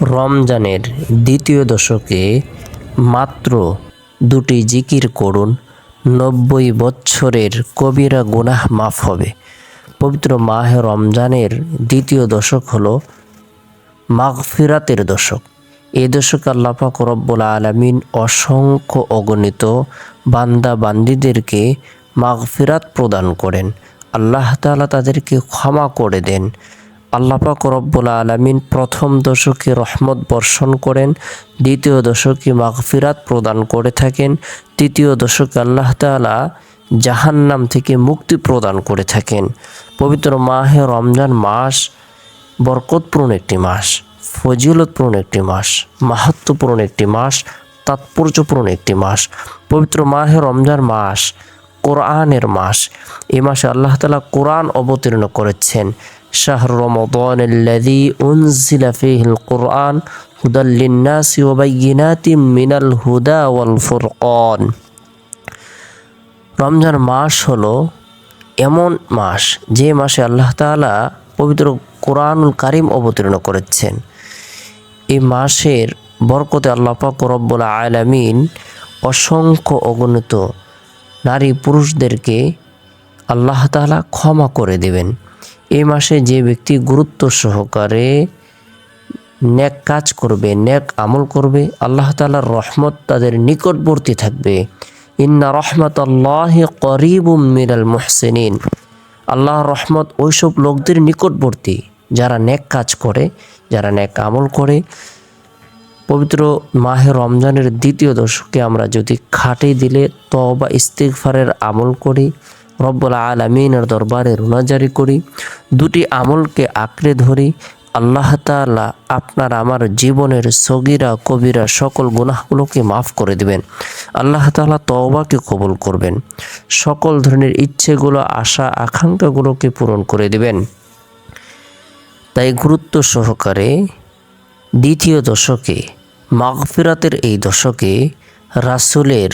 রমজানের দ্বিতীয় দশকে মাত্র দুটি জিকির করুন, 90 বছরের কবিরা গুনাহ মাফ হবে। পবিত্র মাহে রমজানের দ্বিতীয় দশক হলো মাগফিরাতের দশক। এই দশকে আল্লাহ পাক রব্বুল আলামিন অসংখ্য অগণিত বান্দা বান্দীদেরকে মাগফিরাত প্রদান করেন। আল্লাহ তাআলা তাদেরকে ক্ষমা করে দেন। আল্লাহ পাক রব্বুল আলামিন প্রথম দশকে রহমত বর্ষণ করেন, দ্বিতীয় দশকে মাগফিরাত প্রদান করে থাকেন, তৃতীয় দশকে আল্লাহ তাআলা জাহান্নাম থেকে মুক্তি প্রদান করে থাকেন। পবিত্র মাহে রমজান মাস বরকতপূর্ণ একটি মাস, ফজিলতপূর্ণ একটি মাস, মাহাত্ম্যপূর্ণ একটি মাস, তাৎপর্যপূর্ণ একটি মাস। পবিত্র মাহে রমজান মাস কোরআনের মাস। এই মাসে আল্লাহ তাআলা কোরআন অবতীর্ণ করেছেন। শাহরু রমাদানিল্লাযী উনজিলা ফীহিল কুরআন হুদাল লিন্নাসি ওয়া বায়্যিনাতিম মিনাল হুদা ওয়াল ফুরকান। রমজান মাস হলো এমন মাস যে মাসে আল্লাহ তাআলা পবিত্র কোরআনুল কারীম অবতীর্ণ করেছেন। এই মাসের বরকতে আল্লাহ পাক রব্বুল আলামিন অসংখ্য অগণিত নারী পুরুষদেরকে আল্লাহ তাআলা ক্ষমা করে দেবেন। এই মাসে যে ব্যক্তি গুরুত্ব সহকারে নেক কাজ করবে, নেক আমল করবে, আল্লাহ তাআলার রহমত তাদের নিকটবর্তী থাকবে। ইন্না রহমাতাল্লাহি করিবুম মিনাল মুহসিনিন। আল্লাহর রহমত ওইসব লোকদের নিকটবর্তী যারা নেক কাজ করে, যারা নেক আমল করে। পবিত্র মাহে রমজানের দ্বিতীয় দশকে আমরা যদি খাটে দিলে তওবা ইস্তিগফারের আমল করি, রব্বুল আলামিনের দরবারে রোনাজারি করি, দুটি আমলকে আঁকড়ে ধরি, আল্লাহ তাআলা আপনার আমার জীবনের সগীরা কবিরা সকল গুনাহগুলোকে মাফ করে দিবেন। আল্লাহ তাআলা তওবাকে কবুল করবেন, সকল ধরনের ইচ্ছেগুলো, আশা আকাঙ্ক্ষাগুলোকে পূরণ করে দিবেন। তাই গুরুত্ব সহকারে দ্বিতীয় দশকে, মাগফিরাতের এই দশকে রাসূলের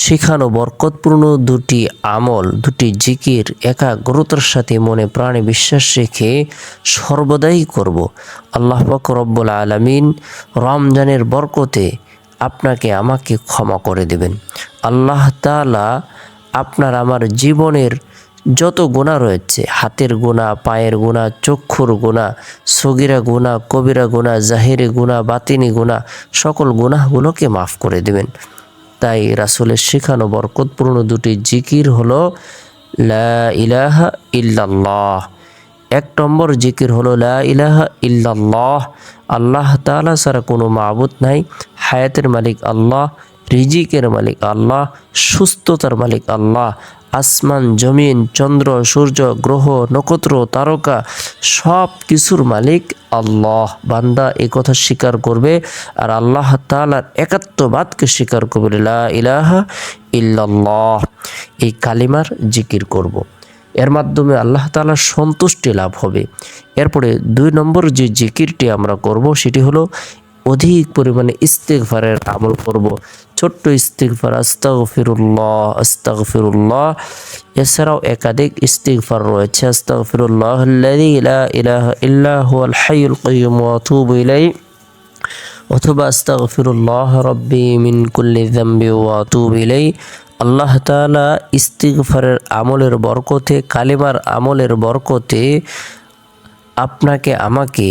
শিখানো বরকতপূর্ণ দুটি আমল, দুটি জিকির একাগ্রতার সাথে মনে প্রাণে বিশ্বাস রেখে সর্বদাই করব। আল্লাহ পাক রব্বুল আলামিন রমজানের বরকতে আপনাকে আমাকে ক্ষমা করে দেবেন। আল্লাহ তাআলা আপনার আমার জীবনের যত গুনাহ রয়েছে, হাতের গুনাহ, পায়ের গুনাহ, চক্ষুর গুনাহ, সগীরা গুনাহ, কবিরা গুনাহ, জাহিরি গুনাহ, বাতিনি গুনাহ, সকল গুনাহগুলোকে মাফ করে দেবেন। তাই রাসূলের শেখানো বরকতপূর্ণ দুটি জিকির হলো লা ইলাহা ইল্লাল্লাহ। এক নম্বর জিকির হলো লা ইলাহা ইল্লাল্লাহ। আল্লাহ তাআলা ছাড়া কোনো মাবুদ নাই। হায়াতের মালিক আল্লাহ, রিজিকের মালিক আল্লাহ, সুস্থতার মালিক আল্লাহ। আসমান, জমিন, চন্দ্র, সূর্য, গ্রহ, নক্ষত্র, তারকা সব কিছুর মালিক আল্লাহ। বান্দা এই কথা স্বীকার করবে আর আল্লাহ তাআলার একাত্মবাদকে স্বীকার করবে। লা ইলাহা ইল্লাল্লাহ এই কালিমার জিকির করব। এর মাধ্যমে আল্লাহ তাআলার সন্তুষ্টি লাভ হবে। এরপরে 2 নম্বর যে জিকিরটি আমরা করব সেটি হলো অধিক পরিমাণে ইস্তিগফারের আমল করব। ছোট্ট ইস্তিগফার আস্তাগফিরুল্লাহ আস্তাগফিরুল্লাহ। এছাড়াও একাধিক ইস্তিগফার রয়েছে। আস্তাগফিরুল্লাহাল্লাযী লা ইলাহা ইল্লা হুয়াল হাইয়ুল কাইয়্যুম ওয়া আতুবু ইলাইহি, অথবা আস্তাগফিরুল্লাহ রাব্বি মিন কুল্লি যামবি ওয়া আতুবু ইলাইহি। আল্লাহ তাআলা ইস্তিগফারের আমলের বরকতে, কালিমার আমলের বরকতে আপনাকে আমাকে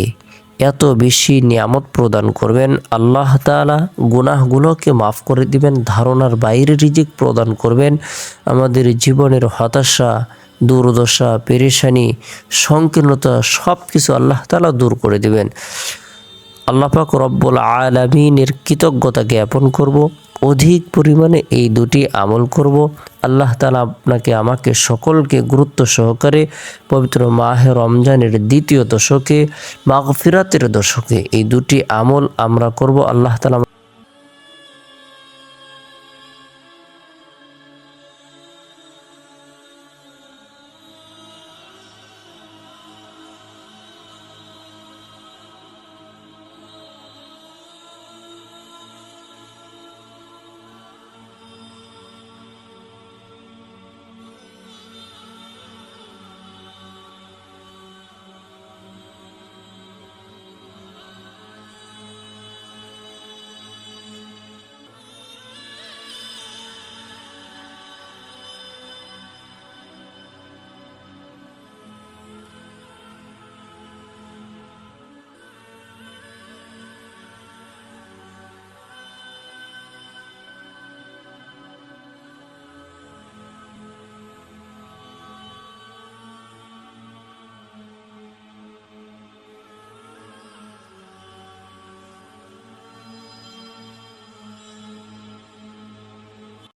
এত বেশি নিয়ামত প্রদান করবেন। আল্লাহ তাআলা গুনাহগুলোকে মাফ করে দিবেন, ধারণার বাইরে রিজিক প্রদান করবেন। আমাদের জীবনের হতাশা, দুর্দশা, পেরেশানি, সংকীর্ণতা সব কিছু আল্লাহ তাআলা দূর করে দিবেন। আল্লাহ পাক রব্বুল আলামিনের কৃতজ্ঞতা জ্ঞাপন করব, অধিক পরিমাণে এই দুটি আমল করব। আল্লাহ তাআলা আপনাকে আমাকে সকলকে গুরুত্ব সহকারে পবিত্র মাহে রমজানের দ্বিতীয় দশকে, মাগফিরাতের দশকে এই দুটি আমল আমরা করব। আল্লাহ তাআলা